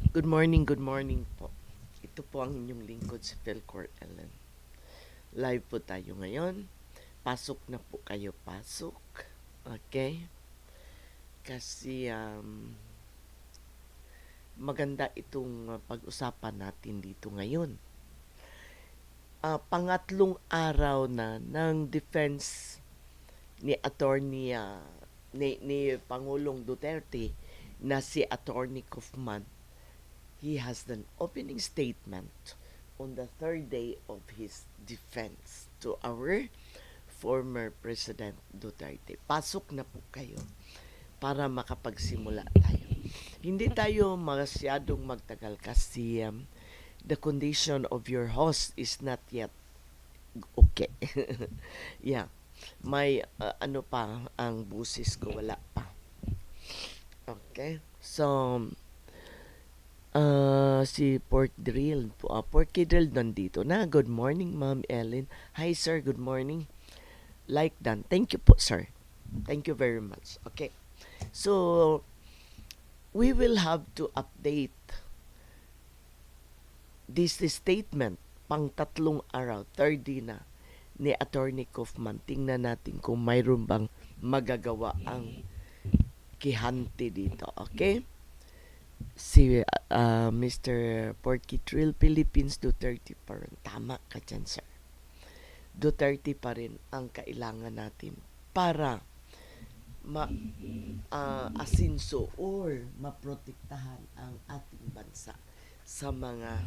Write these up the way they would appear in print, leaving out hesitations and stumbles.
Good morning po. Ito po ang inyong lingkod si Philcor Ellen. Live po tayo ngayon. Pasok na po kayo, pasok. Okay? Kasi maganda itong pag-usapan natin dito ngayon. Pangatlong araw na ng defense ni attorney ni Pangulong Duterte na si Attorney Kaufman. He has an opening statement on the third day of his defense to our former President Duterte. Pasok na po kayo para makapagsimula tayo. Hindi tayo masyadong magtagal kasi the condition of your host is not yet okay. Yeah. May ano pa ang busis ko, wala pa. Okay. So, si Porky Drill nandito na. Good morning, Ma'am Ellen. Hi, sir. Good morning. Like done. Thank you po, sir. Thank you very much. Okay. So, we will have to update this statement pang tatlong araw, third day na, ni Attorney Kaufman. Tingnan natin kung mayroon bang magagawa ang kihante dito. Okay? Si Mr. Porky Trill, Philippines, Duterte pa rin. Tama ka dyan, sir. Duterte pa rin ang kailangan natin para asinso or maprotektahan ang ating bansa sa mga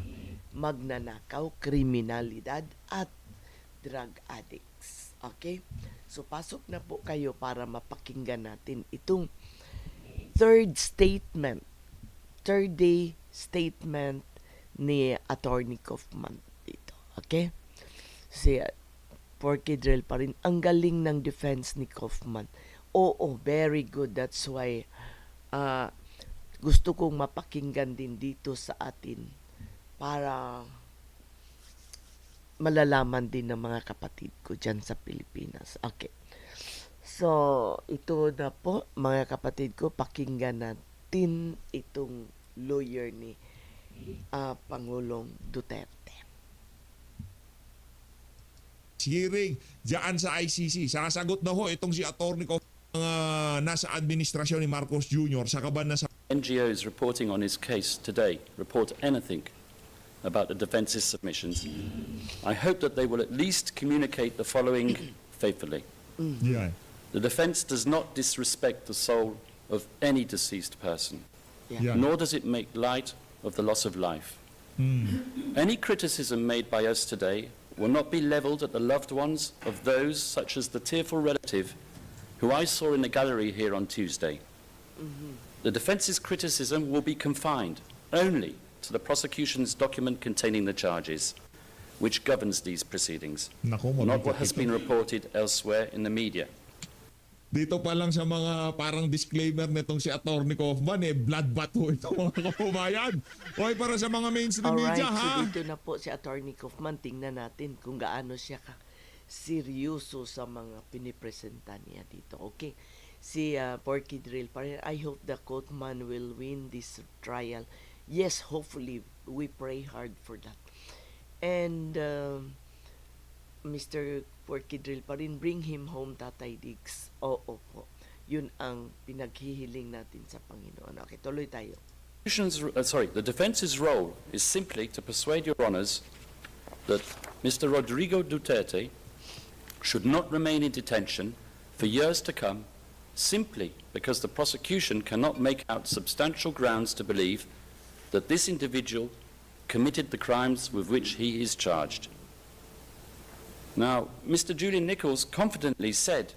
magnanakaw, kriminalidad at drug addicts. Okay? So, pasok na po kayo para mapakinggan natin itong third day statement ni Attorney Kaufman dito. Okay? Si Porky Drill pa rin. Ang galing ng defense ni Kaufman. Oo, very good. That's why gusto kong mapakinggan din dito sa atin para malalaman din ng mga kapatid ko dyan sa Pilipinas. Okay. So, ito na po, mga kapatid ko, pakinggan natin itong lawyer ni Pangulong Duterte. Hearing diyan sa ICC. Sasagot na ho itong si Atty. Nasa administrasyon ni Marcos Jr. sa kaban na sa NGOs reporting on his case today report anything about the defence's submissions, I hope that they will at least communicate the following faithfully. Yeah. The defense does not disrespect the soul of any deceased person, Yeah. nor does it make light of the loss of life. Any criticism made by us today will not be leveled at the loved ones of those such as the tearful relative who I saw in the gallery here on Tuesday. The defence's criticism will be confined only to the prosecution's document containing the charges, which governs these proceedings, Nako, not what has mabigat been ito. reported elsewhere in the media. Dito pa lang sa mga parang disclaimer nitong si Atty. Kaufman, bloodbath ho ito mga kapubayan. Okay, para sa mga mainstream Alright, media, so ha? dito na po si Attorney Kaufman. Tingnan natin kung gaano siya seryoso sa mga pinipresenta niya dito. Okay, si Porky Drill pa rin. I hope the Kaufman will win this trial. Yes, hopefully, we pray hard for that. And Mr. Porky Drill pa rin, bring him home, Tatay Diggs. Oo po. Yun ang pinaghihiling natin sa Panginoon. Okay, tuloy tayo. The defence's role is simply to persuade your honours that Mr. Rodrigo Duterte should not remain in detention for years to come simply because the prosecution cannot make out substantial grounds to believe that this individual committed the crimes with which he is charged. Now, Mr. Julian Nichols confidently said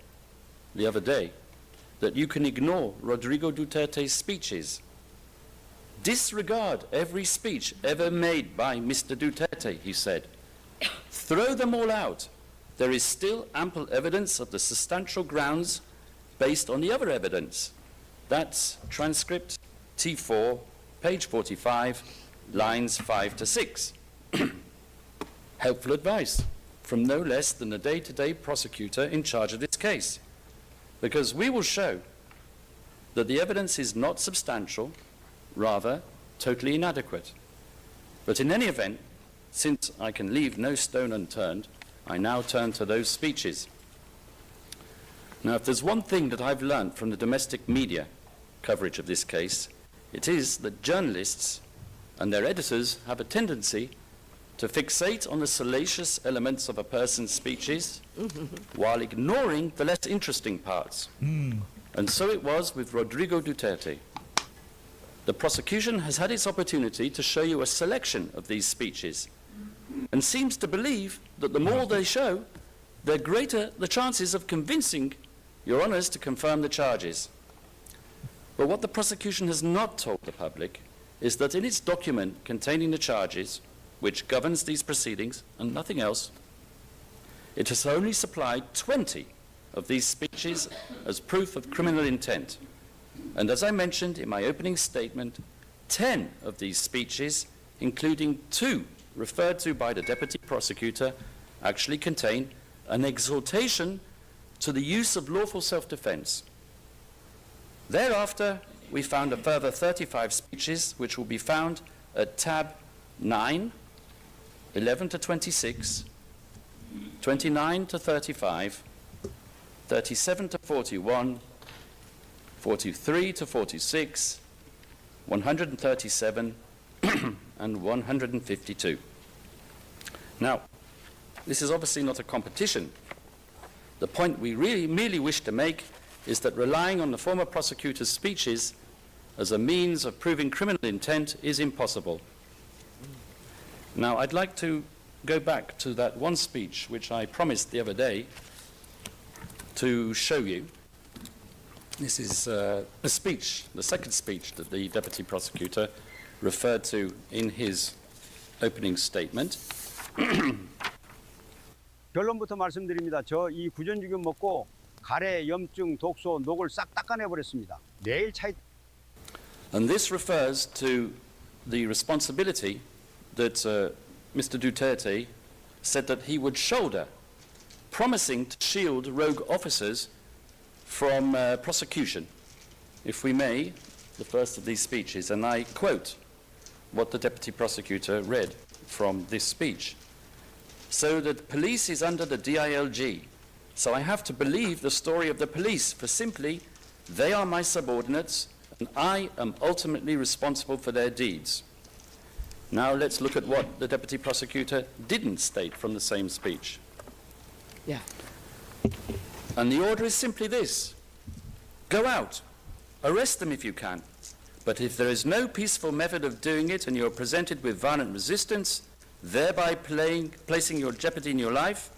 the other day that you can ignore Rodrigo Duterte's speeches. Disregard every speech ever made by Mr. Duterte, he said. Throw them all out. There is still ample evidence of the substantial grounds based on the other evidence. That's transcript T4, page 45, lines 5 to 6. Helpful advice from no less than the day-to-day prosecutor in charge of this case, because we will show that the evidence is not substantial, rather totally inadequate. But in any event, since I can leave no stone unturned, I now turn to those speeches. Now, if there's one thing that I've learned from the domestic media coverage of this case, it is that journalists and their editors have a tendency to fixate on the salacious elements of a person's speeches while ignoring the less interesting parts. And so it was with Rodrigo Duterte. The prosecution has had its opportunity to show you a selection of these speeches and seems to believe that the more they show, the greater the chances of convincing Your Honours to confirm the charges. But what the prosecution has not told the public is that in its document containing the charges, which governs these proceedings and nothing else, it has only supplied 20 of these speeches as proof of criminal intent. And as I mentioned in my opening statement, 10 of these speeches, including 2 referred to by the deputy prosecutor, actually contain an exhortation to the use of lawful self-defense. Thereafter, we found a further 35 speeches, which will be found at tab 9, 11 to 26, 29 to 35, 37 to 41, 43 to 46, 137, and 152. Now, this is obviously not a competition. The point we really merely wish to make is that relying on the former prosecutor's speeches as a means of proving criminal intent is impossible. Now, I'd like to go back to that one speech which I promised the other day to show you. This is a speech, the second speech that the deputy prosecutor referred to in his opening statement. 결론부터 말씀드립니다. 저 이 구전죽염 먹고 가래, 염증, 독소, 녹을 싹 닦아내버렸습니다. 내일 차이. And this refers to the responsibility that Mr. Duterte said that he would shoulder, promising to shield rogue officers from prosecution. If we may, the first of these speeches, and I quote what the deputy prosecutor read from this speech. So that police is under the DILG. So I have to believe the story of the police, for simply, they are my subordinates, and I am ultimately responsible for their deeds. Now let's look at what the deputy prosecutor didn't state from the same speech. Yeah. And the order is simply this: go out, arrest them if you can. But if there is no peaceful method of doing it and you are presented with violent resistance, thereby placing your jeopardy in your life,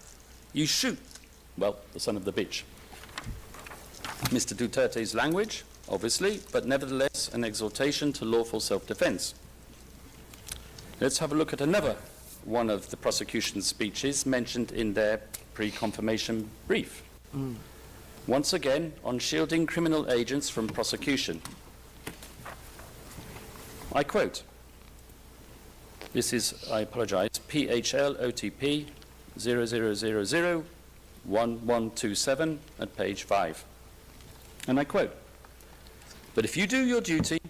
you shoot, well, the son of the bitch. Mr. Duterte's language, obviously, but nevertheless an exhortation to lawful self-defense. Let's have a look at another one of the prosecution's speeches mentioned in their pre-confirmation brief. Once again, on shielding criminal agents from prosecution. I quote, this is, I apologize, PHL-OTP 00001127 at page 5. And I quote, "But if you do your duty,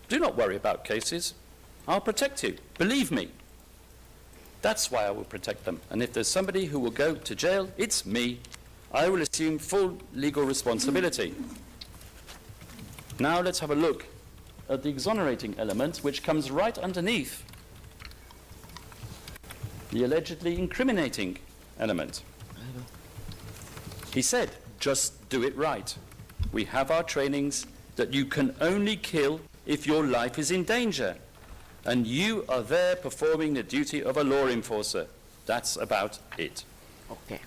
do not worry about cases. I'll protect you. Believe me. That's why I will protect them. And if there's somebody who will go to jail, it's me. I will assume full legal responsibility." Now let's have a look at the exonerating element, which comes right underneath the allegedly incriminating element. He said, just do it right. We have our trainings that you can only kill if your life is in danger. And you are there performing the duty of a law enforcer. That's about it. Okay.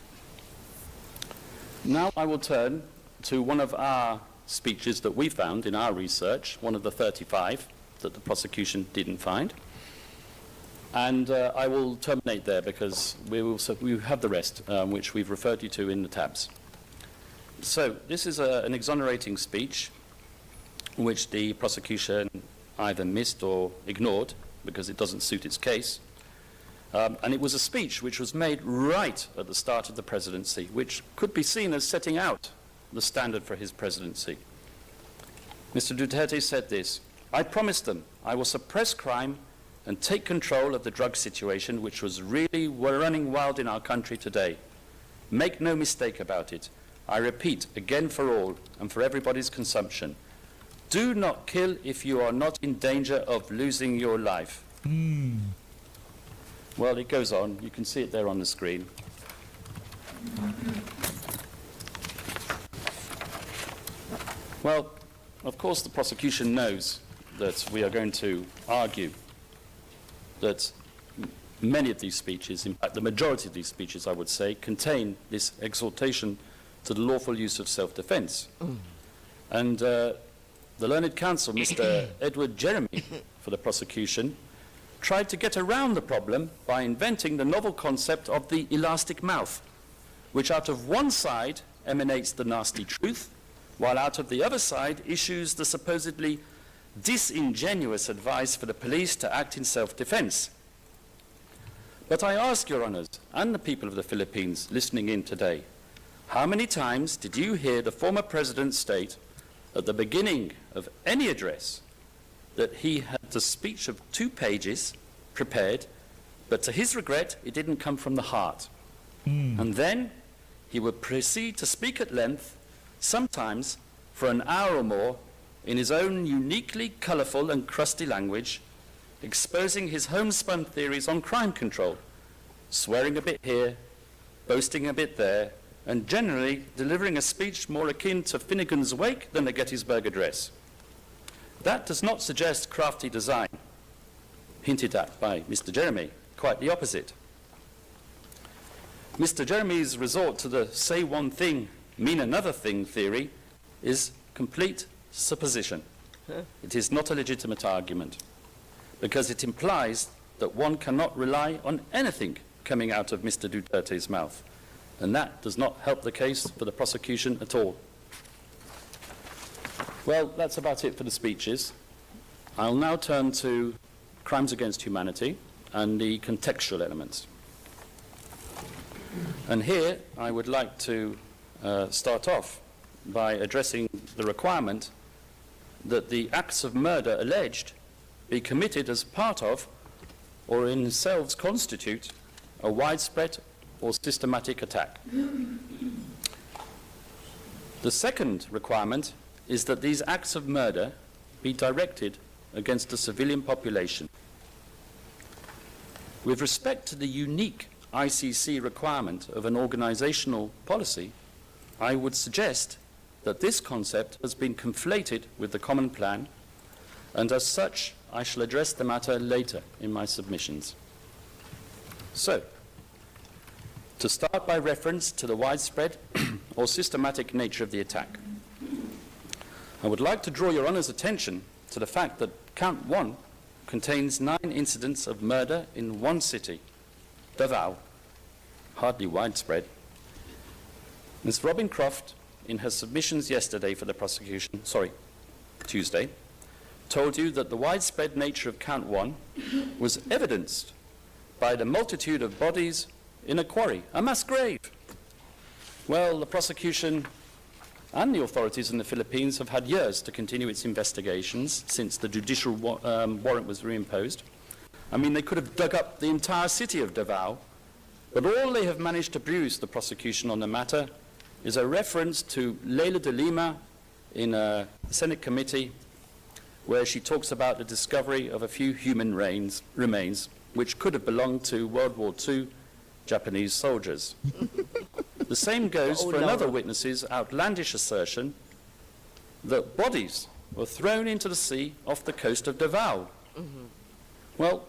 Now I will turn to one of our speeches that we found in our research, one of the 35 that the prosecution didn't find. And I will terminate there because we have the rest, which we've referred you to in the tabs. So this is an exonerating speech which the prosecution either missed or ignored because it doesn't suit its case. And it was a speech which was made right at the start of the presidency, which could be seen as setting out the standard for his presidency. Mr. Duterte said this: I promised them I will suppress crime and take control of the drug situation, which was really running wild in our country today. Make no mistake about it. I repeat, again for all and for everybody's consumption, do not kill if you are not in danger of losing your life. Well, it goes on. You can see it there on the screen. Well, of course, the prosecution knows that we are going to argue that many of these speeches, in fact, the majority of these speeches, I would say, contain this exhortation to the lawful use of self-defense. And the learned counsel, Mr. Edward Jeremy, for the prosecution, tried to get around the problem by inventing the novel concept of the elastic mouth, which out of one side emanates the nasty truth, while out of the other side issues the supposedly disingenuous advice for the police to act in self-defense. But I ask your honors and the people of the Philippines listening in today, how many times did you hear the former president state at the beginning of any address that he had the speech of 2 pages prepared, but to his regret, it didn't come from the heart. And then he would proceed to speak at length, sometimes for an hour or more, in his own uniquely colourful and crusty language, exposing his homespun theories on crime control, swearing a bit here, boasting a bit there, and generally delivering a speech more akin to Finnegan's Wake than a Gettysburg Address. That does not suggest crafty design, hinted at by Mr. Jeremy, quite the opposite. Mr. Jeremy's resort to the say one thing, mean another thing theory is complete supposition. It is not a legitimate argument, because it implies that one cannot rely on anything coming out of Mr. Duterte's mouth, and that does not help the case for the prosecution at all. Well, that's about it for the speeches. I'll now turn to crimes against humanity and the contextual elements. And here I would like to start off by addressing the requirement that the acts of murder alleged be committed as part of or in themselves constitute a widespread or systematic attack. The second requirement is that these acts of murder be directed against the civilian population. With respect to the unique ICC requirement of an organizational policy, I would suggest that this concept has been conflated with the common plan, and as such, I shall address the matter later in my submissions. So, to start by reference to the widespread or systematic nature of the attack, I would like to draw your honour's attention to the fact that Count 1 contains 9 incidents of murder in one city, Davao, hardly widespread. Ms. Robin Croft, in her submissions yesterday for the prosecution, Tuesday, told you that the widespread nature of Count 1 was evidenced by the multitude of bodies in a quarry, a mass grave. Well, the prosecution and the authorities in the Philippines have had years to continue its investigations since the judicial warrant was reimposed. I mean, they could have dug up the entire city of Davao, but all they have managed to bruise the prosecution on the matter is a reference to Leila de Lima in a Senate committee where she talks about the discovery of a few human remains which could have belonged to World War II Japanese soldiers. The same goes for another witness's outlandish assertion that bodies were thrown into the sea off the coast of Davao. Well,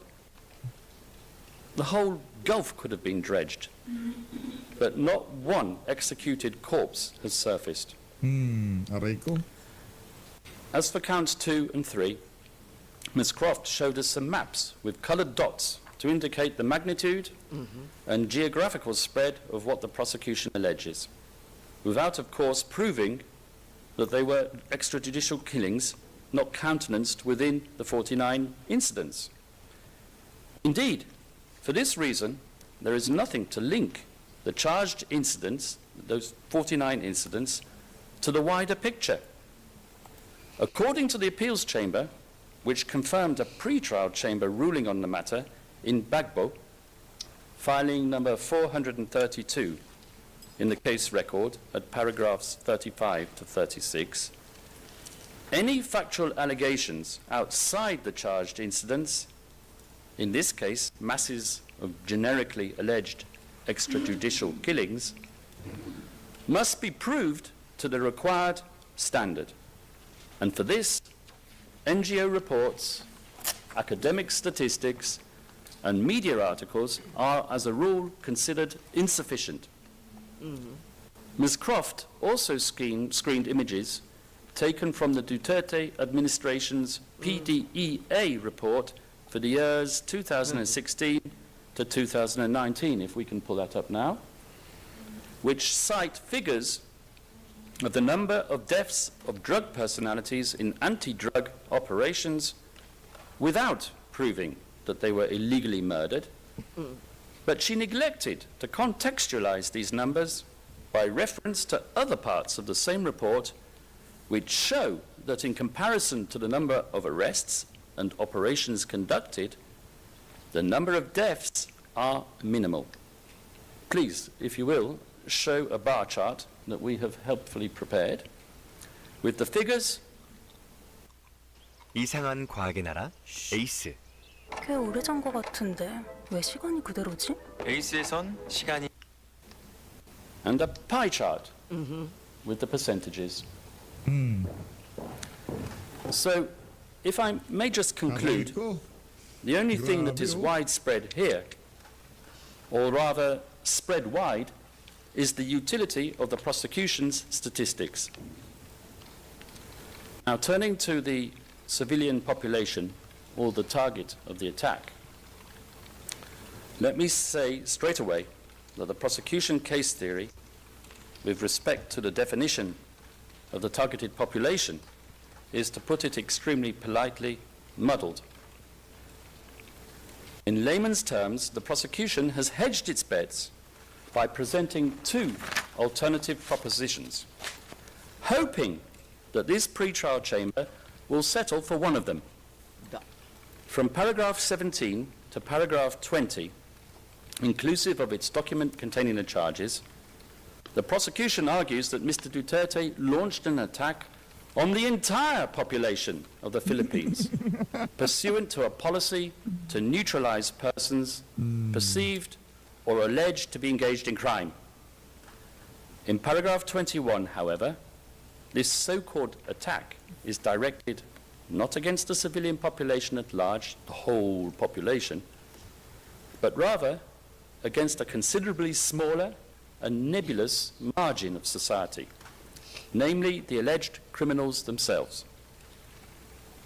the whole Gulf could have been dredged, but not one executed corpse has surfaced. Aray ko. As for counts 2 and 3, Ms. Croft showed us some maps with coloured dots to indicate the magnitude and geographical spread of what the prosecution alleges, without, of course, proving that they were extrajudicial killings not countenanced within the 49 incidents. Indeed, for this reason, there is nothing to link the charged incidents, those 49 incidents, to the wider picture. According to the appeals chamber, which confirmed a pre-trial chamber ruling on the matter in Bagbo, filing number 432 in the case record at paragraphs 35 to 36, any factual allegations outside the charged incidents, in this case masses of generically alleged extrajudicial killings, must be proved to the required standard. And for this, NGO reports, academic statistics, and media articles are, as a rule, considered insufficient. Ms. Croft also screened images taken from the Duterte administration's PDEA report for the years 2016 to 2019, if we can pull that up now, which cite figures of the number of deaths of drug personalities in anti-drug operations without proving that they were illegally murdered. But she neglected to contextualize these numbers by reference to other parts of the same report which show that in comparison to the number of arrests and operations conducted, the number of deaths are minimal. Please, if you will, show a bar chart that we have helpfully prepared with the figures. 이상한 과학의 나라 에이스. 꽤 오래전 것 같은데 왜 시간이 그대로지? 에이스에선 시간이 And a pie chart with the percentages. So, if I may just conclude, the only thing that is widespread here, or rather spread wide, is the utility of the prosecution's statistics. Now, turning to the civilian population, or the target of the attack, let me say straight away that the prosecution case theory, with respect to the definition of the targeted population, is, to put it extremely politely, muddled. In layman's terms, the prosecution has hedged its bets by presenting two alternative propositions, hoping that this pre-trial chamber will settle for one of them. From paragraph 17 to paragraph 20, inclusive of its document containing the charges, the prosecution argues that Mr. Duterte launched an attack on the entire population of the Philippines, pursuant to a policy to neutralize persons perceived or alleged to be engaged in crime. In paragraph 21, however, this so-called attack is directed not against the civilian population at large, the whole population, but rather against a considerably smaller and nebulous margin of society, namely the alleged criminals themselves.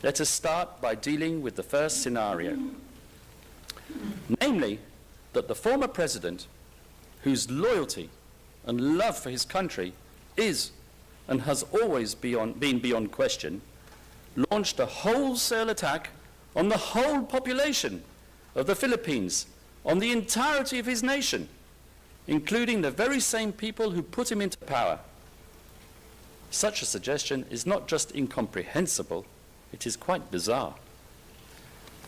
Let us start by dealing with the first scenario, namely that the former president, whose loyalty and love for his country is and has always been beyond question, launched a wholesale attack on the whole population of the Philippines, on the entirety of his nation, including the very same people who put him into power. Such a suggestion is not just incomprehensible, it is quite bizarre.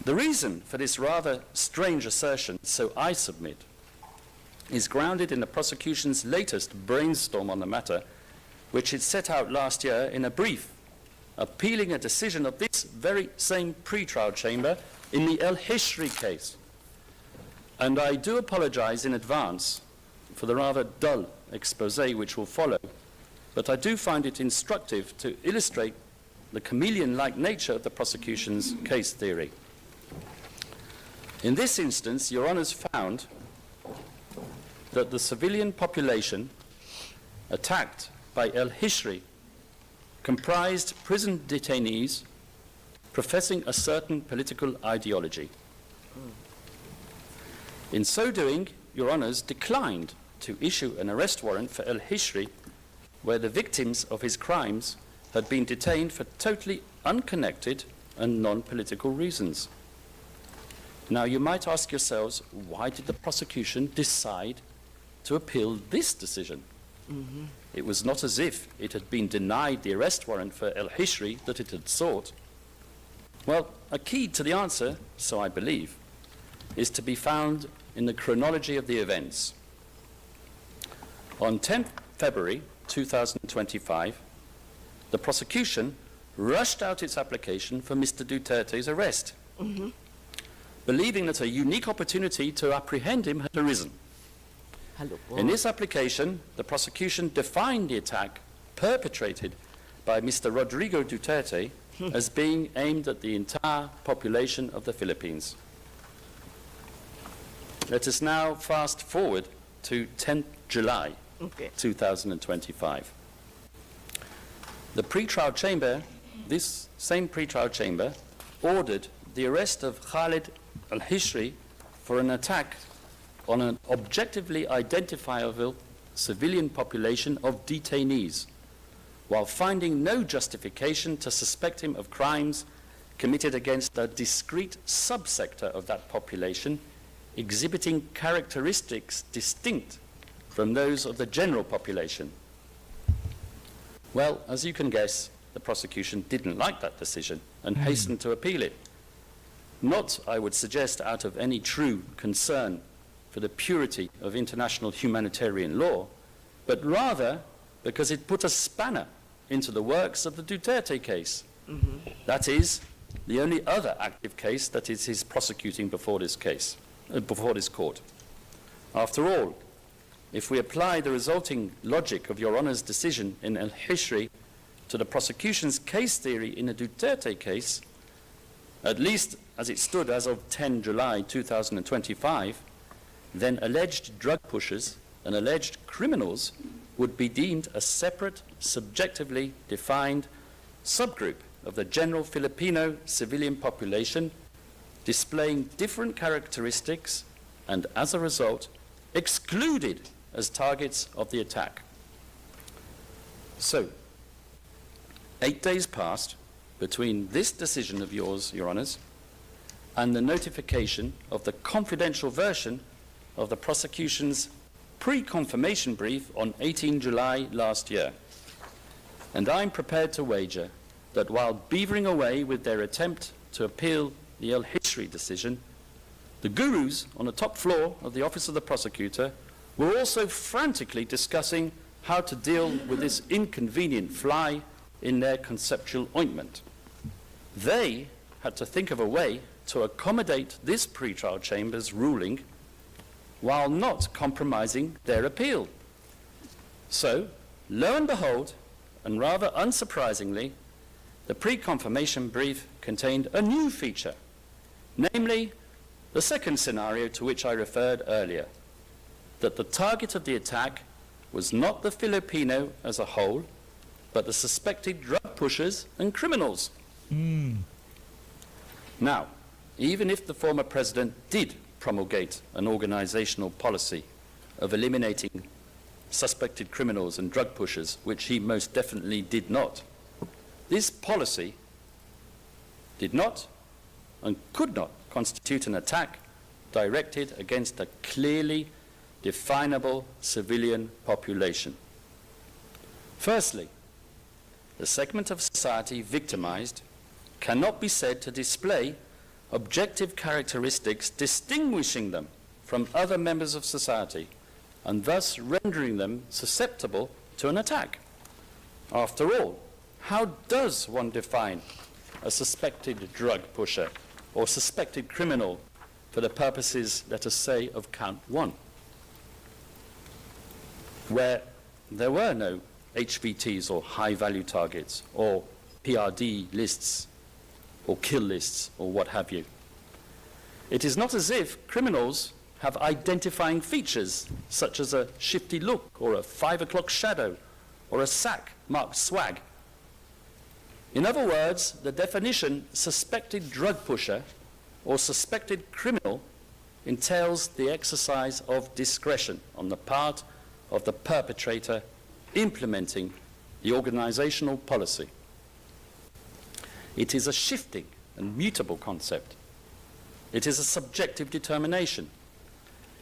The reason for this rather strange assertion, so I submit, is grounded in the prosecution's latest brainstorm on the matter, which it set out last year in a brief appealing a decision of this very same pre-trial chamber in the El Hishri case. And I do apologize in advance for the rather dull expose which will follow, but I do find it instructive to illustrate the chameleon-like nature of the prosecution's case theory. In this instance, Your Honours found that the civilian population attacked by El Hishri comprised prison detainees professing a certain political ideology. In so doing, Your Honours declined to issue an arrest warrant for El Hishri, where the victims of his crimes had been detained for totally unconnected and non-political reasons. Now, you might ask yourselves, why did the prosecution decide to appeal this decision? It was not as if it had been denied the arrest warrant for El Hishri that it had sought. Well, a key to the answer, so I believe, is to be found in the chronology of the events. On 10th February 2025, the prosecution rushed out its application for Mr. Duterte's arrest, believing that a unique opportunity to apprehend him had arisen. Halo po. In this application, the prosecution defined the attack perpetrated by Mr. Rodrigo Duterte as being aimed at the entire population of the Philippines. Let us now fast forward to 10th July Okay. 2025. The pretrial chamber, this same pretrial chamber, ordered the arrest of Khalid al-Hishri for an attack on an objectively identifiable civilian population of detainees, while finding no justification to suspect him of crimes committed against a discrete subsector of that population, exhibiting characteristics distinct from those of the general population. Well, as you can guess, the prosecution didn't like that decision and hastened to appeal it. Not, I would suggest, out of any true concern for the purity of international humanitarian law, but rather because it put a spanner into the works of the Duterte case. That is, the only other active case that is his prosecuting before this case, before this court. After all, if we apply the resulting logic of Your Honour's decision in al-Hishri to the prosecution's case theory in the Duterte case, at least as it stood as of 10 July 2025, then alleged drug pushers and alleged criminals would be deemed a separate, subjectively defined subgroup of the general Filipino civilian population, displaying different characteristics and, as a result, excluded as targets of the attack. So, 8 days passed between this decision of yours, Your Honours, and the notification of the confidential version of the prosecution's pre-confirmation brief on 18 July last year. And I'm prepared to wager that while beavering away with their attempt to appeal the al-Hishri decision, the gurus on the top floor of the Office of the Prosecutor were also frantically discussing how to deal with this inconvenient fly in their conceptual ointment. They had to think of a way to accommodate this pretrial chamber's ruling while not compromising their appeal. So, lo and behold, and rather unsurprisingly, the pre-confirmation brief contained a new feature, namely the second scenario to which I referred earlier, that the target of the attack was not the Filipino as a whole, but the suspected drug pushers and criminals. Now, even if the former president did promulgate an organizational policy of eliminating suspected criminals and drug pushers, which he most definitely did not, this policy did not and could not constitute an attack directed against a clearly definable civilian population. Firstly, the segment of society victimized cannot be said to display objective characteristics distinguishing them from other members of society and thus rendering them susceptible to an attack. After all, how does one define a suspected drug pusher or suspected criminal for the purposes, let us say, of count 1, where there were no HVTs or high-value targets or PRD lists or kill lists or what have you? It is not as if criminals have identifying features such as a shifty look or a 5 o'clock shadow or a sack marked swag. In other words, the definition suspected drug pusher or suspected criminal entails the exercise of discretion on the part of the perpetrator implementing the organizational policy. It is a shifting and mutable concept. It is a subjective determination.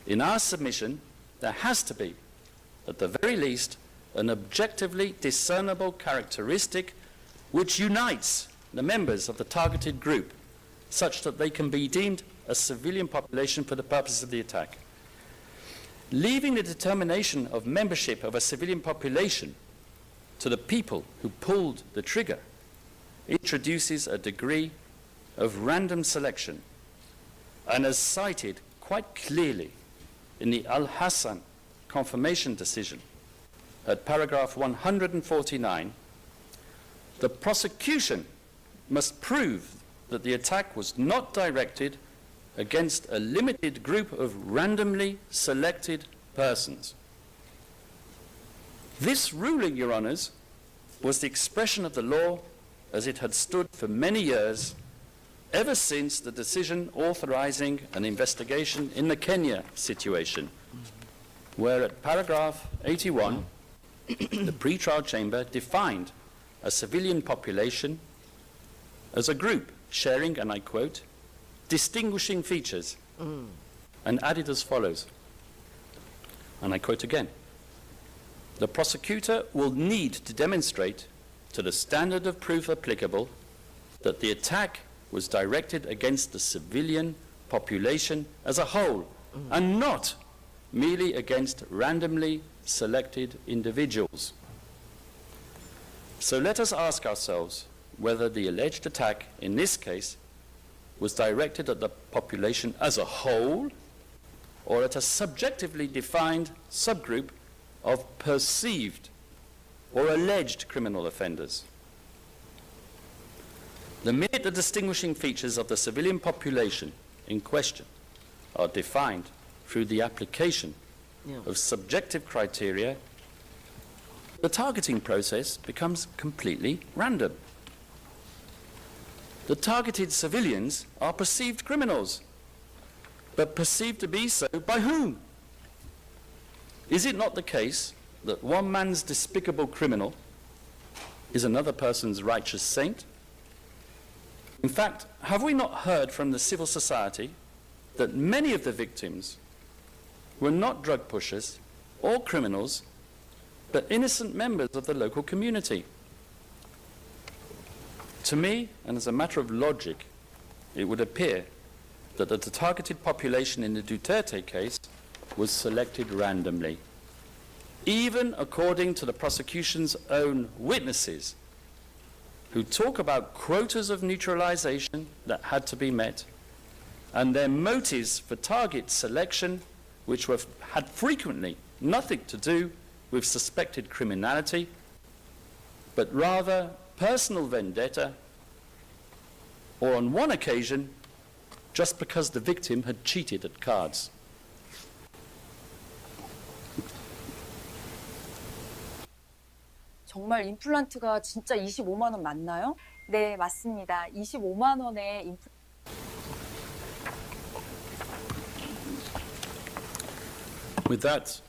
In our submission, there has to be, at the very least, an objectively discernible characteristic which unites the members of the targeted group such that they can be deemed a civilian population for the purposes of the attack. Leaving the determination of membership of a civilian population to the people who pulled the trigger introduces a degree of random selection, and as cited quite clearly in the Al-Hassan confirmation decision at paragraph 149, the prosecution must prove that the attack was not directed against a limited group of randomly selected persons. This ruling, Your Honours, was the expression of the law as it had stood for many years, ever since the decision authorising an investigation in the Kenya situation, where at paragraph 81, the pre-trial chamber defined a civilian population as a group sharing, and I quote, distinguishing features, and added as follows, and I quote again, the prosecutor will need to demonstrate to the standard of proof applicable that the attack was directed against the civilian population as a whole and not merely against randomly selected individuals. So let us ask ourselves whether the alleged attack in this case was directed at the population as a whole or at a subjectively defined subgroup of perceived or alleged criminal offenders. The minute the distinguishing features of the civilian population in question are defined through the application of subjective criteria, the targeting process becomes completely random. The targeted civilians are perceived criminals, but perceived to be so by whom? Is it not the case that one man's despicable criminal is another person's righteous saint? In fact, have we not heard from the civil society that many of the victims were not drug pushers or criminals, but innocent members of the local community? To me, and as a matter of logic, it would appear that the targeted population in the Duterte case was selected randomly, even according to the prosecution's own witnesses, who talk about quotas of neutralization that had to be met, and their motives for target selection, which had frequently nothing to do with suspected criminality, but rather personal vendetta, or on one occasion, just because the victim had cheated at cards. 정말 임플란트가 진짜 25만 원 맞나요? 네, 맞습니다. 25만 원의 With that,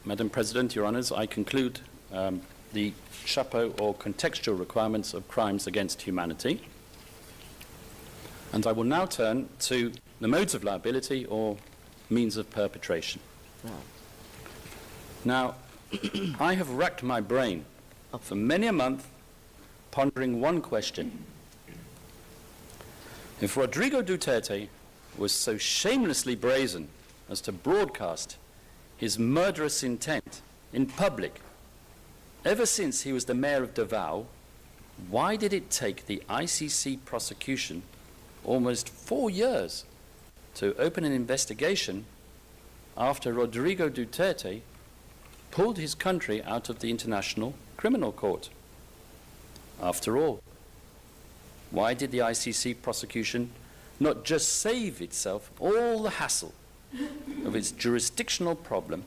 Madam President, Your Honours, I conclude the chapeau or contextual requirements of crimes against humanity. And I will now turn to the modes of liability or means of perpetration. Now, I have racked my brain for many a month pondering one question. If Rodrigo Duterte was so shamelessly brazen as to broadcast his murderous intent in public ever since he was the mayor of Davao, why did it take the ICC prosecution almost 4 years to open an investigation after Rodrigo Duterte pulled his country out of the International Criminal Court? After all, why did the ICC prosecution not just save itself all the hassle of its jurisdictional problem,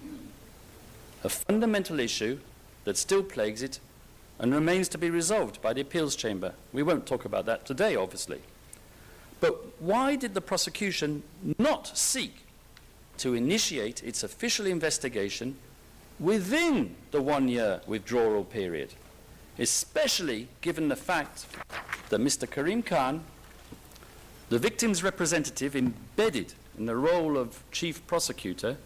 a fundamental issue that still plagues it and remains to be resolved by the appeals chamber? We won't talk about that today, obviously. But why did the prosecution not seek to initiate its official investigation within the 1-year withdrawal period, especially given the fact that Mr. Karim Khan, the victim's representative embedded in the role of chief prosecutor,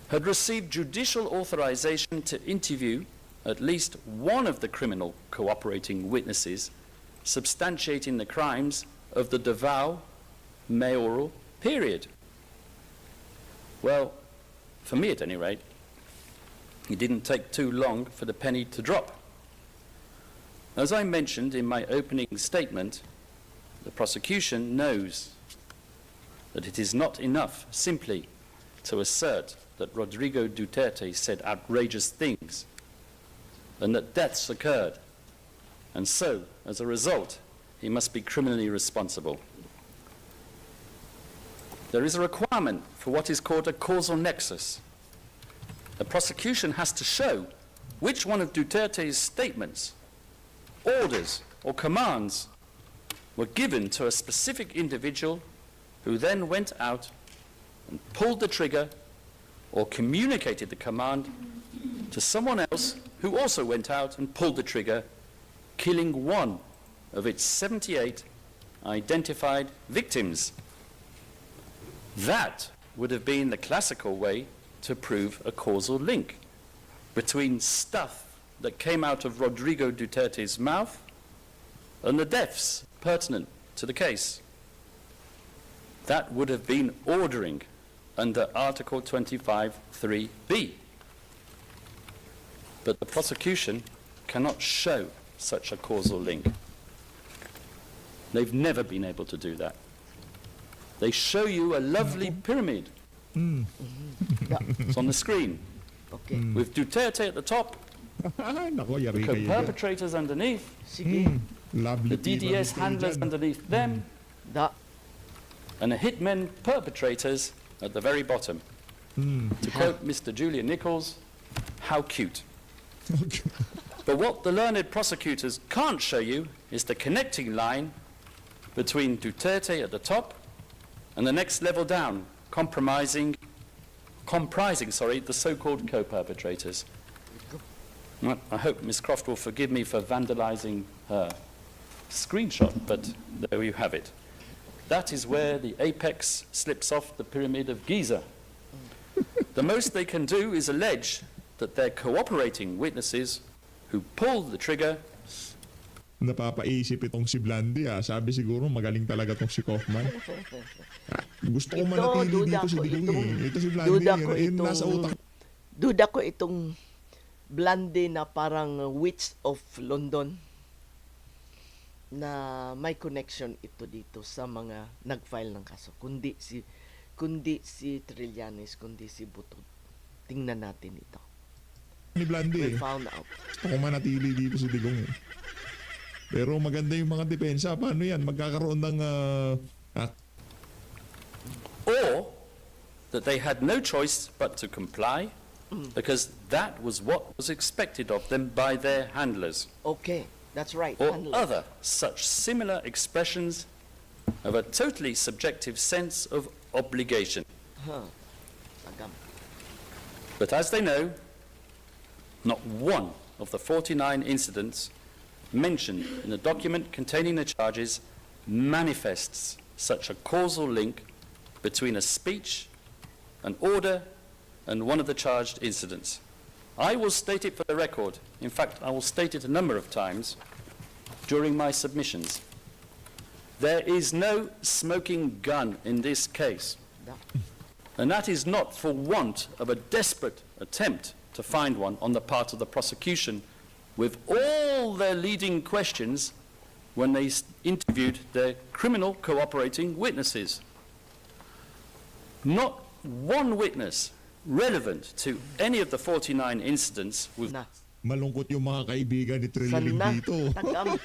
had received judicial authorization to interview at least one of the criminal cooperating witnesses substantiating the crimes of the Davao mayoral period. Well, for me at any rate, it didn't take too long for the penny to drop. As I mentioned in my opening statement, the prosecution knows that it is not enough simply to assert that Rodrigo Duterte said outrageous things and that deaths occurred, and so, as a result, he must be criminally responsible. There is a requirement for what is called a causal nexus. The prosecution has to show which one of Duterte's statements, orders, or commands were given to a specific individual who then went out and pulled the trigger or communicated the command to someone else who also went out and pulled the trigger, killing one of its 78 identified victims. That would have been the classical way to prove a causal link between stuff that came out of Rodrigo Duterte's mouth and the deaths pertinent to the case. That would have been ordering under Article 25(3)(b). But the prosecution cannot show such a causal link. They've never been able to do that. They show you a lovely pyramid. It's on the screen. Okay. With Duterte at the top, Nako, yari kayo dyan. co-perpetrators underneath, Sige. Lovely the DDS pyramid handlers dyan. underneath them, Da. and the hitmen perpetrators at the very bottom. To quote Mr. Julian Nichols, how cute. But what the learned prosecutors can't show you is the connecting line between Duterte at the top and the next level down, comprising the so-called co-perpetrators. Well, I hope Ms. Croft will forgive me for vandalizing her screenshot, but there you have it. That is where the apex slips off the Pyramid of Giza. The most they can do is allege that their cooperating witnesses who pulled the trigger Napapaisip itong si Blandy Sabi siguro magaling talaga tong si Kaufman. Gusto ko manatili duda dito si ko Digong itong- Ito si duda ko Blandy. Yun itong- nasa utak. Duda ko itong Blande na parang Witch of London na may connection ito dito sa mga nag-file ng kaso. Kundi si Trellanis, kundi si Butod. Tingnan natin ito. Ni Blandy We found out. Gusto ko manatili dito si Digong Pero maganda yung mga depensa. Paano yan? Magkakaroon ng or that they had no choice but to comply because that was what was expected of them by their handlers, Okay, that's right. or Handler. other such similar expressions of a totally subjective sense of obligation. Huh. Agam. But as they know, not one of the 49 incidents mentioned in the document containing the charges manifests such a causal link between a speech, an order, and one of the charged incidents. I will state it for the record. In fact, I will state it a number of times during my submissions. There is no smoking gun in this case. Da. And that is not for want of a desperate attempt to find one on the part of the prosecution with all their leading questions when they interviewed their criminal cooperating witnesses. Not one witness relevant to any of the 49 incidents with Na. malungkot yung mga kaibigan ni Trellanis Sana. dito. Tagam.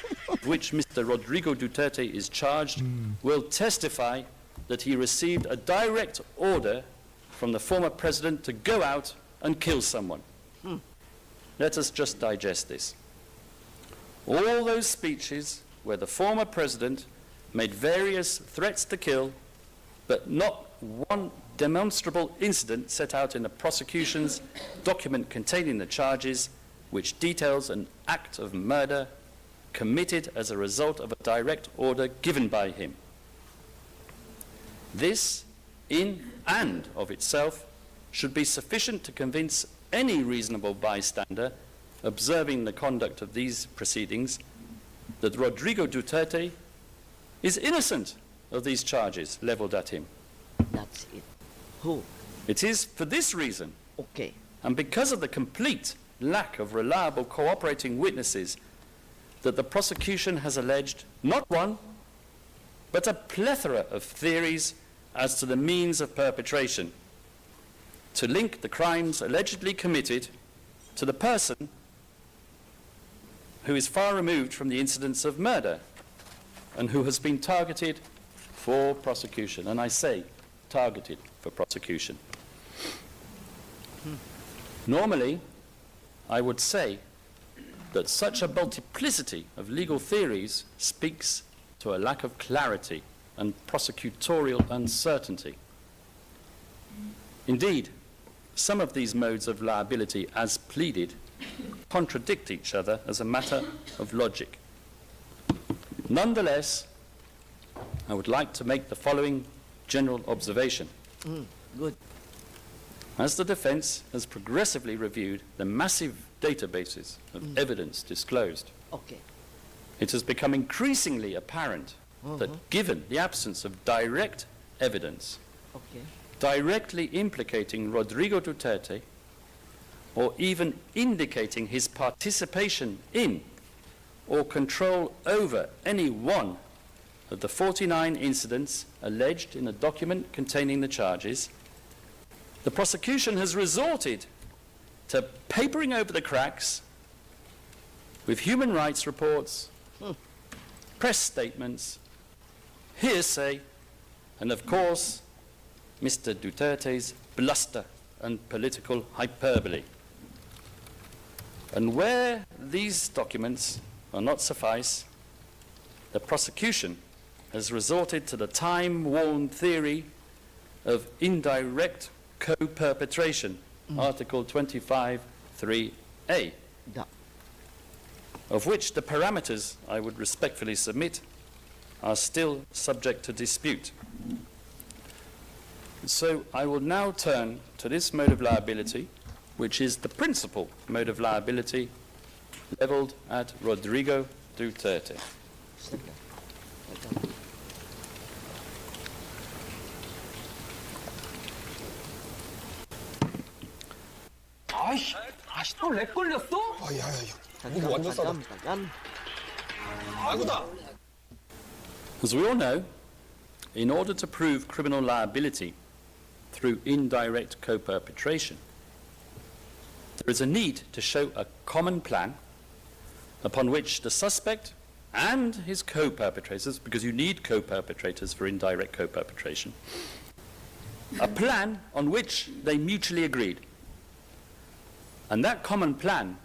which Mr. Rodrigo Duterte is charged will testify that he received a direct order from the former president to go out and kill someone. Let us just digest this. All those speeches where the former president made various threats to kill, but not one demonstrable incident set out in the prosecution's document containing the charges, which details an act of murder committed as a result of a direct order given by him. This, in and of itself, should be sufficient to convince any reasonable bystander observing the conduct of these proceedings that Rodrigo Duterte is innocent of these charges leveled at him. That's it. Who? It is for this reason, Okay. and because of the complete lack of reliable cooperating witnesses, that the prosecution has alleged not one, but a plethora of theories as to the means of perpetration, to link the crimes allegedly committed to the person who is far removed from the incidents of murder and who has been targeted for prosecution. And I say targeted for prosecution. Normally, I would say that such a multiplicity of legal theories speaks to a lack of clarity and prosecutorial uncertainty. Indeed, some of these modes of liability, as pleaded, contradict each other as a matter of logic. Nonetheless, I would like to make the following general observation. Good. As the defense has progressively reviewed the massive databases of evidence disclosed, Okay. it has become increasingly apparent that given the absence of direct evidence Okay. directly implicating Rodrigo Duterte or even indicating his participation in or control over any one of the 49 incidents alleged in a document containing the charges, the prosecution has resorted to papering over the cracks with human rights reports, press statements, hearsay, and of course, Mr. Duterte's bluster and political hyperbole. And where these documents are not suffice, the prosecution has resorted to the time-worn theory of indirect co-perpetration, Article 25(3)(a), Da. of which the parameters, I would respectfully submit, are still subject to dispute. So I will now turn to this mode of liability, which is the principal mode of liability leveled at Rodrigo Duterte. Tagam. As we all know, in order to prove criminal liability through indirect co-perpetration, there is a need to show a common plan upon which the suspect and his co-perpetrators, because you need co-perpetrators for indirect co-perpetration, a plan on which they mutually agreed. And that common plan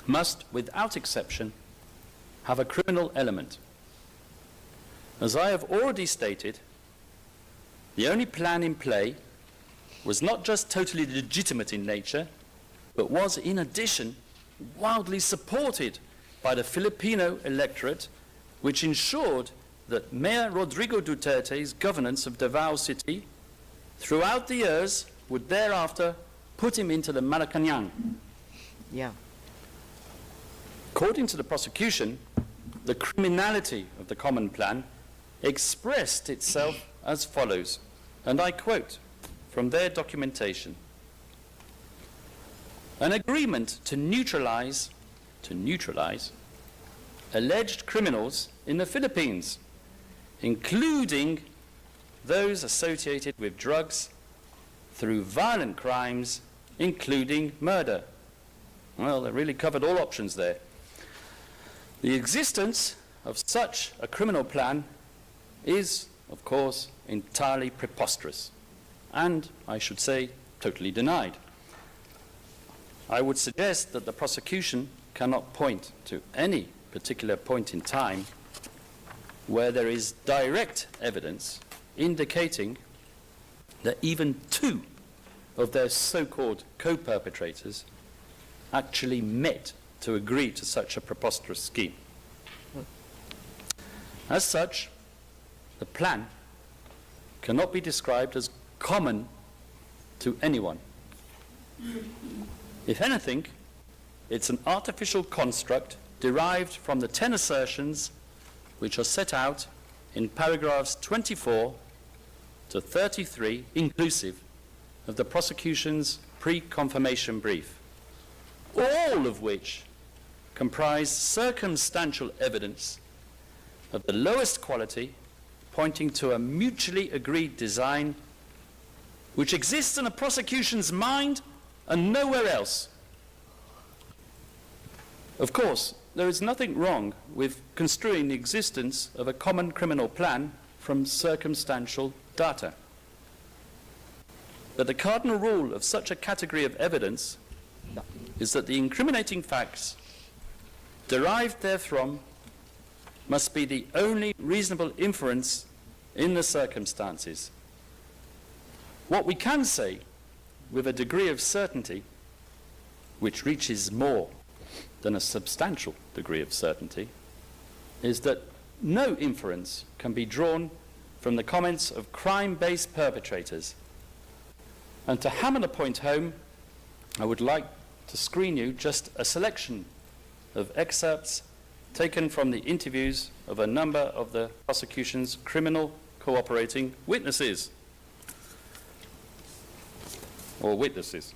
must, without exception, have a criminal element. As I have already stated, the only plan in play was not just totally legitimate in nature, but was in addition wildly supported by the Filipino electorate, which ensured that Mayor Rodrigo Duterte's governance of Davao City throughout the years would thereafter put him into the Malacanang. Yeah. According to the prosecution, the criminality of the common plan expressed itself as follows, and I quote from their documentation: an agreement to neutralize alleged criminals in the Philippines, including those associated with drugs, through violent crimes, including murder. Well, they really covered all options there. The existence of such a criminal plan is, of course, entirely preposterous, and, I should say, totally denied. I would suggest that the prosecution cannot point to any particular point in time where there is direct evidence indicating that even two of their so-called co-perpetrators actually met to agree to such a preposterous scheme. As such, the plan cannot be described as common to anyone. If anything, it's an artificial construct derived from the 10 assertions which are set out in paragraphs 24 to 33, inclusive, of the prosecution's pre-confirmation brief, all of which comprise circumstantial evidence of the lowest quality, pointing to a mutually agreed design which exists in a prosecution's mind and nowhere else. Of course, there is nothing wrong with construing the existence of a common criminal plan from circumstantial data. But the cardinal rule of such a category of evidence is that the incriminating facts derived therefrom must be the only reasonable inference in the circumstances. What we can say with a degree of certainty, which reaches more than a substantial degree of certainty, is that no inference can be drawn from the comments of crime-based perpetrators. And to hammer the point home, I would like to screen you just a selection of excerpts taken from the interviews of a number of the prosecution's criminal cooperating witnesses. Or witnesses.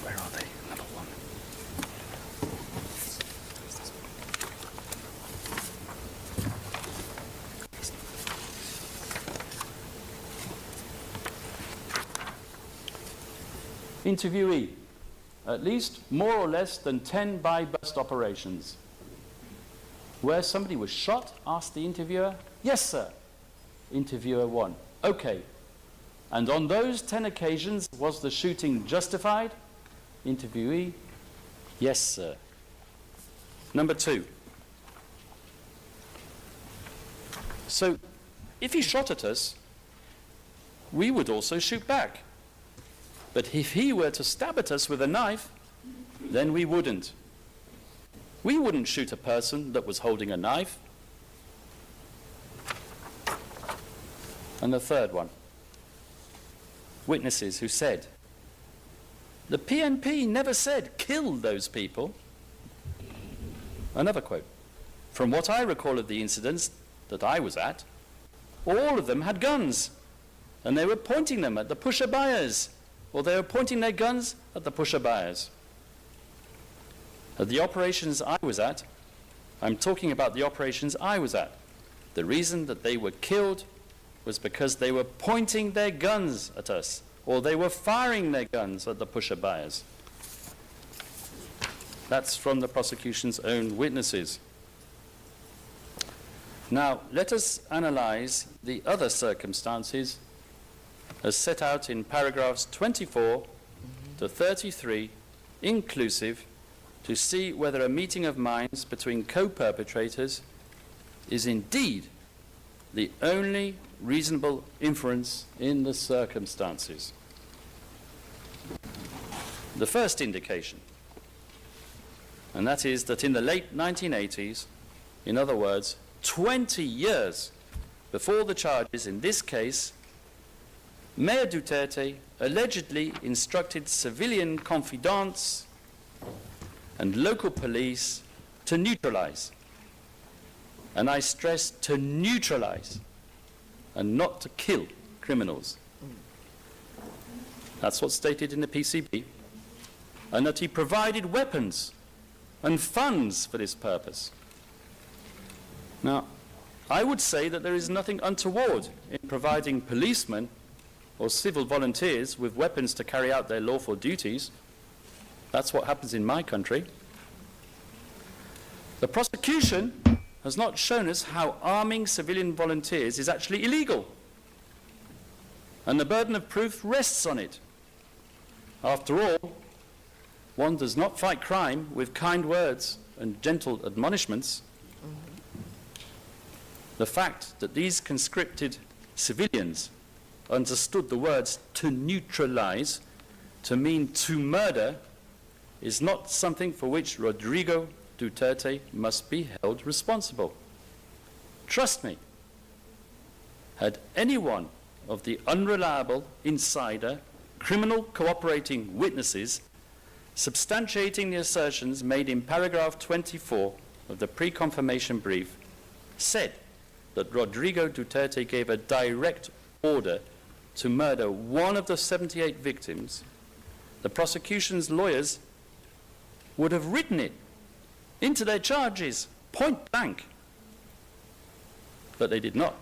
Where are they? Number one. Interviewee: at least more or less than 10 buy-bust operations. Where somebody was shot? Asked the interviewer. Yes, sir. Interviewer 1. Okay. And on those 10 occasions, was the shooting justified? Interviewee: yes, sir. Number 2. So, if he shot at us, we would also shoot back. But if he were to stab at us with a knife, then we wouldn't. We wouldn't shoot a person that was holding a knife. And the third one. Witnesses who said, the PNP never said kill those people. Another quote. From what I recall of the incidents that I was at, all of them had guns, and they were pointing them at the pusher-buyers, or they were pointing their guns at the pusher-buyers. At the operations I was at, I'm talking about the operations I was at, the reason that they were killed was because they were pointing their guns at us, or they were firing their guns at the pusher-buyers. That's from the prosecution's own witnesses. Now, let us analyze the other circumstances as set out in paragraphs 24 to 33, inclusive, to see whether a meeting of minds between co-perpetrators is indeed the only reasonable inference in the circumstances. The first indication, and that is that in the late 1980s, in other words, 20 years before the charges in this case, Mayor Duterte allegedly instructed civilian confidants and local police to neutralize. And I stress to neutralize and not to kill criminals. That's what's stated in the PCB. And that he provided weapons and funds for this purpose. Now, I would say that there is nothing untoward in providing policemen or civil volunteers with weapons to carry out their lawful duties. That's what happens in my country. The prosecution has not shown us how arming civilian volunteers is actually illegal. And the burden of proof rests on it. After all, one does not fight crime with kind words and gentle admonishments. The fact that these conscripted civilians understood the words to neutralize to mean to murder is not something for which Rodrigo Duterte must be held responsible. Trust me, had any one of the unreliable, insider, criminal cooperating witnesses substantiating the assertions made in paragraph 24 of the pre-confirmation brief, said that Rodrigo Duterte gave a direct order to murder one of the 78 victims, the prosecution's lawyers would have written it into their charges, point blank. But they did not.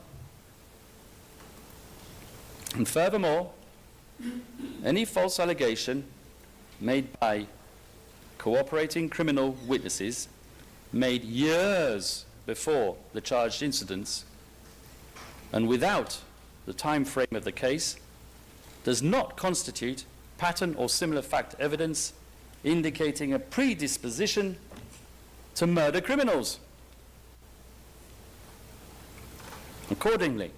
And furthermore, any false allegation made by cooperating criminal witnesses made years before the charged incidents and without the time frame of the case does not constitute pattern or similar fact evidence indicating a predisposition to murder criminals. Accordingly,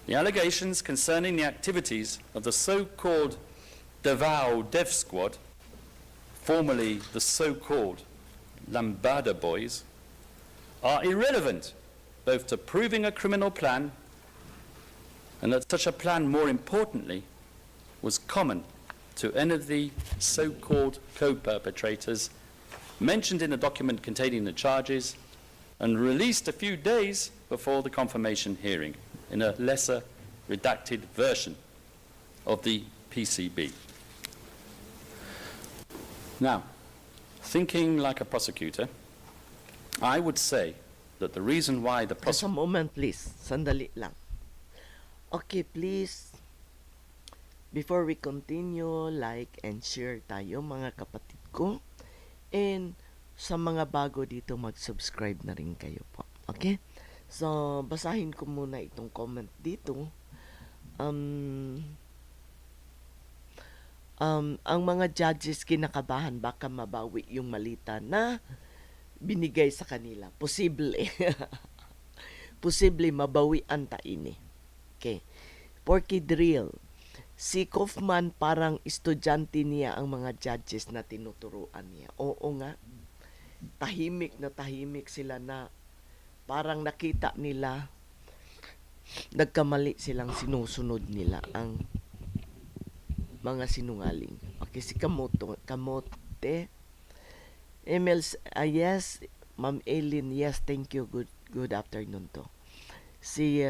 the allegations concerning the activities of the so-called Davao Dev Squad, formerly the so-called Lambada Boys, are irrelevant both to proving a criminal plan and that such a plan, more importantly, was common to any of the so-called co-perpetrators mentioned in the document containing the charges and released a few days before the confirmation hearing in a lesser redacted version of the PCB. Now, thinking like a prosecutor, I would say that the reason why the Just a moment, please. Sandali lang. Okay, please. Before we continue, like and share tayo mga kapatid ko. And sa mga bago dito, mag-subscribe na rin kayo po. Okay? So, basahin ko muna itong comment dito. Ang mga judges kinakabahan baka mabawi yung malita na binigay sa kanila. Posible. Posible mabawian ta ini. Okay. Porky Drill. Si Kaufman parang estudyante niya ang mga judges na tinuturuan niya. Oo nga. Tahimik sila na parang nakita nila nagkamali silang sinusunod nila ang mga sinungaling. Okay, si Kamote. Emails, yes, Ma'am Eileen, yes, thank you. Good afternoon to. Si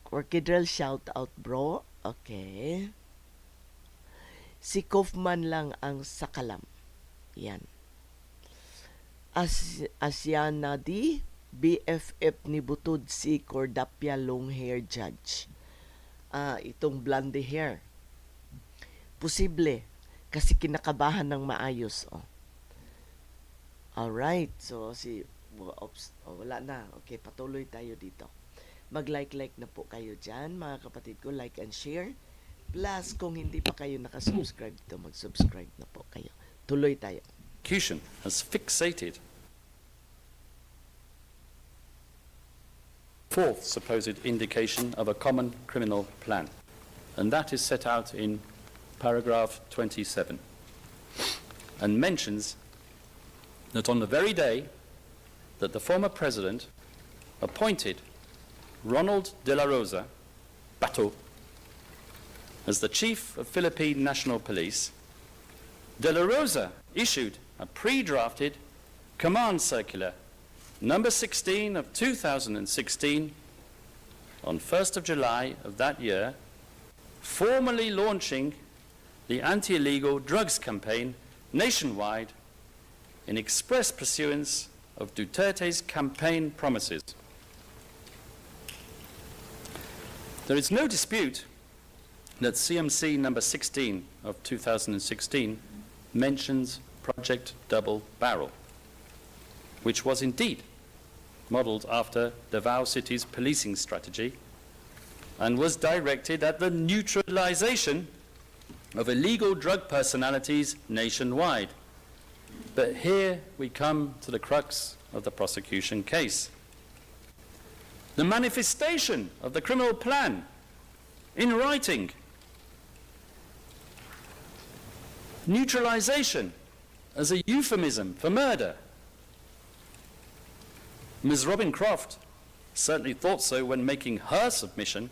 Orchidrel, shout out bro. Okay. Si Kaufman lang ang sakalam. Yan. Asiana D, BFF ni Butod si Cordapia long hair judge. Itong blonde hair. Posible kasi kinakabahan ng maayos. Alright, so wala na. Okay, patuloy tayo dito. Mag-like na po kayo dyan, mga kapatid ko. Like and share. Plus, kung hindi pa kayo nakasubscribe dito, mag-subscribe na po kayo. Tuloy tayo. prosecution has fixated fourth supposed indication of a common criminal plan, and that is set out in paragraph 27, and mentions that on the very day that the former president appointed Ronald De La Rosa, Bato, as the chief of Philippine National Police, De La Rosa issued a pre-drafted command circular number 16 of 2016 on 1st of July of that year, formally launching the anti-illegal drugs campaign nationwide in express pursuance of Duterte's campaign promises. There is no dispute that CMC number 16 of 2016 mentions Project Double Barrel, which was indeed modelled after Davao City's policing strategy and was directed at the neutralization of illegal drug personalities nationwide. But here we come to the crux of the prosecution case. The manifestation of the criminal plan in writing. Neutralization as a euphemism for murder. Ms. Robin Croft certainly thought so when making her submission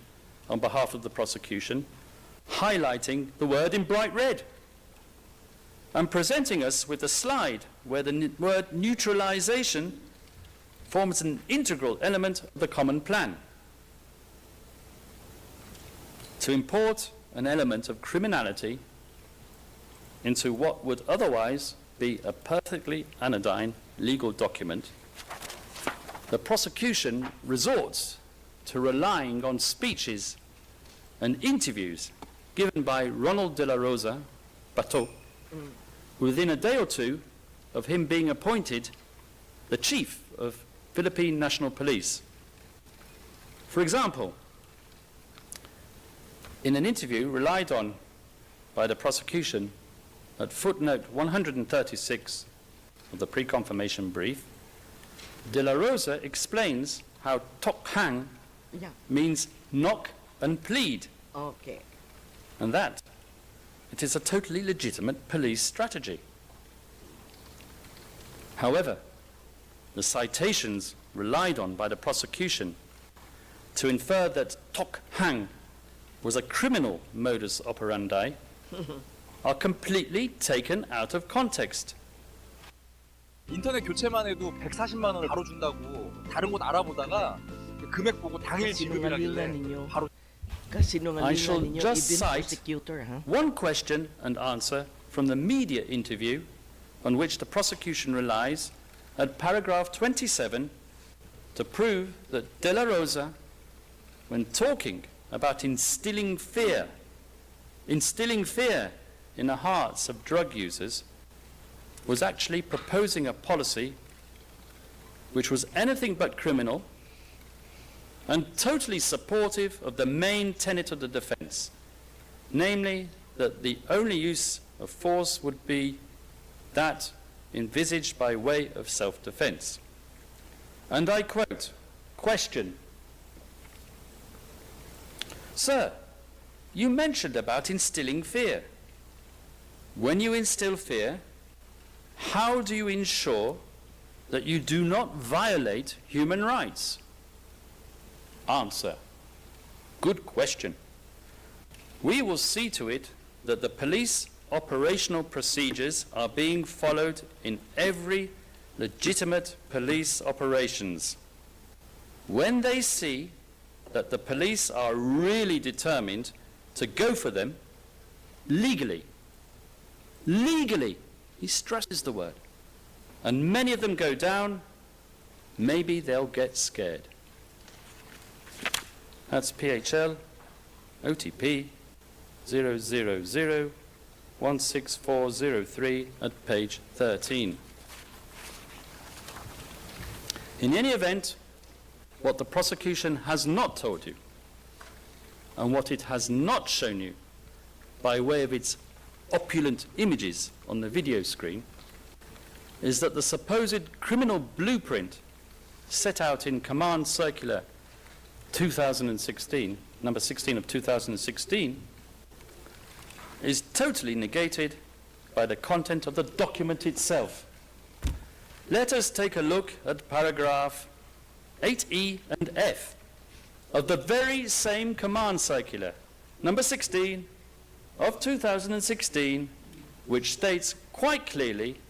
on behalf of the prosecution, highlighting the word in bright red. and presenting us with a slide where the word neutralization forms an integral element of the common plan. To import an element of criminality into what would otherwise be a perfectly anodyne legal document, the prosecution resorts to relying on speeches and interviews given by Ronald de la Rosa, Bateau, within a day or two of him being appointed the chief of Philippine National Police. For example, in an interview relied on by the prosecution at footnote 136 of the pre-confirmation brief, De La Rosa explains how tok hang Yeah. means knock and plead, Okay. and that it is a totally legitimate police strategy. However, the citations relied on by the prosecution to infer that tok hang was a criminal modus operandi are completely taken out of context. 인터넷 교체만 해도 140만 원을 바로 준다고 다른 곳 알아보다가 금액 보고 당일 지급이라길래 바로 I shall Kasinungalingan ninyo, just even cite prosecutor, ha? one question and answer from the media interview on which the prosecution relies at paragraph 27 to prove that De La Rosa, when talking about instilling fear in the hearts of drug users, was actually proposing a policy which was anything but criminal and totally supportive of the main tenet of the defense, namely that the only use of force would be that envisaged by way of self-defense. And I quote, question, "Sir, you mentioned about instilling fear. When you instill fear, how do you ensure that you do not violate human rights?" Answer, good question. We will see to it that the police operational procedures are being followed in every legitimate police operations. When they see that the police are really determined to go for them legally, he stresses the word, and many of them go down, maybe they'll get scared. That's PHL OTP 000-16403 at page 13. In any event, what the prosecution has not told you, and what it has not shown you by way of its opulent images on the video screen, is that the supposed criminal blueprint set out in Command Circular 2016, number 16 of 2016, is totally negated by the content of the document itself. Let us take a look at paragraph 8E and F of the very same Command Circular, number 16 of 2016, which states quite clearly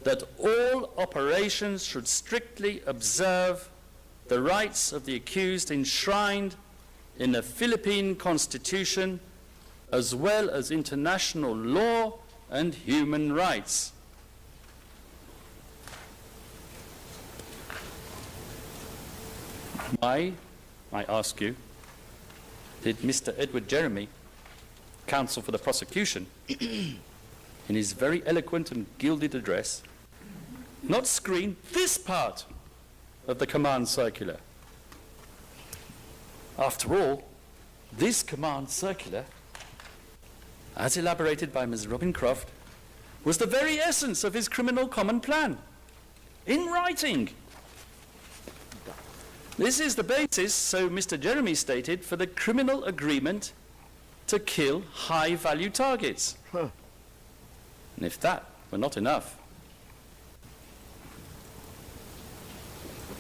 that all operations should strictly observe the rights of the accused enshrined in the Philippine Constitution, as well as international law and human rights. Why, I ask you, did Mr. Edward Jeremy, counsel for the prosecution, in his very eloquent and gilded address, not screen this part of the Command Circular? After all, this Command Circular, as elaborated by Ms. Robin Croft, was the very essence of his criminal common plan, in writing. This is the basis, so Mr. Jeremy stated, for the criminal agreement to kill high-value targets. And if that were not enough,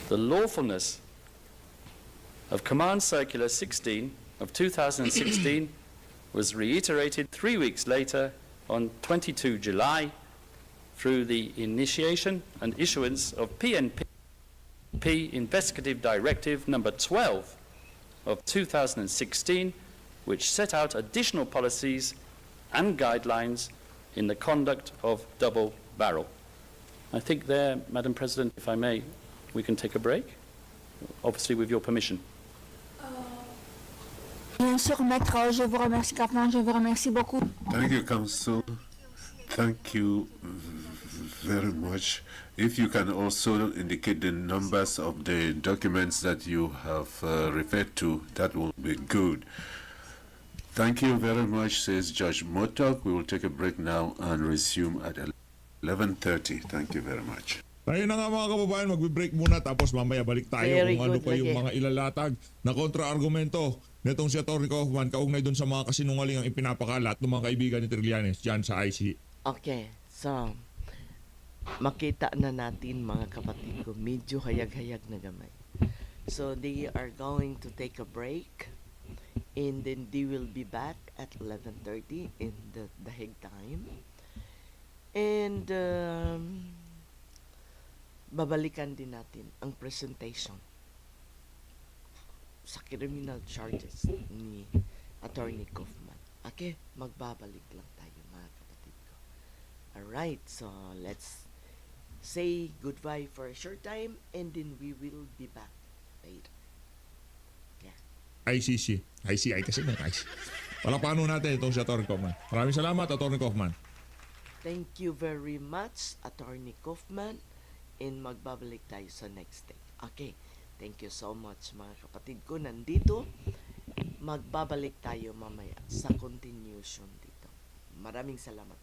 the lawfulness of Command Circular 16 of 2016 was reiterated 3 weeks later on 22 July through the initiation and issuance of PNP Investigative Directive number 12 of 2016, which set out additional policies and guidelines in the conduct of double barrel. I think there, Madam President, if I may, we can take a break, obviously with your permission. Bien sûr, maître, je vous remercie, Kaufman, je vous remercie beaucoup. Thank you, counsel. Thank you very much. If you can also indicate the numbers of the documents that you have referred to, that will be good. Thank you very much, says Judge Motok. We will take a break now and resume at 11:30. Thank you very much. Tayo na nga mga kababayan, magbe-break muna tapos mamaya balik tayo Very kung ano good, pa yung lagi. mga ilalatag na kontra-argumento nitong si Atty. Kaufman kaugnay doon sa mga kasinungaling ang ipinapakalat ng mga kaibigan ni Trellanis dyan sa IC. Okay, so makita na natin mga kapatid ko, medyo hayag-hayag na gamay. So they are going to take a break and then they will be back at 11:30 in the Hague time. And babalikan din natin ang presentation sa criminal charges ni Atty. Kaufman. Okay, magbabalik lang tayo mga kapatid ko. Alright, so let's say goodbye for a short time and then we will be back later. Yeah. ICC. ICI kasi ng IC. Palapano natin itong si Atty. Kaufman. Maraming salamat, Atty. Kaufman. Thank you very much, Atty. Kaufman. And magbabalik tayo sa next day. Okay. Thank you so much mga kapatid ko. Nandito, magbabalik tayo mamaya sa continuation dito. Maraming salamat.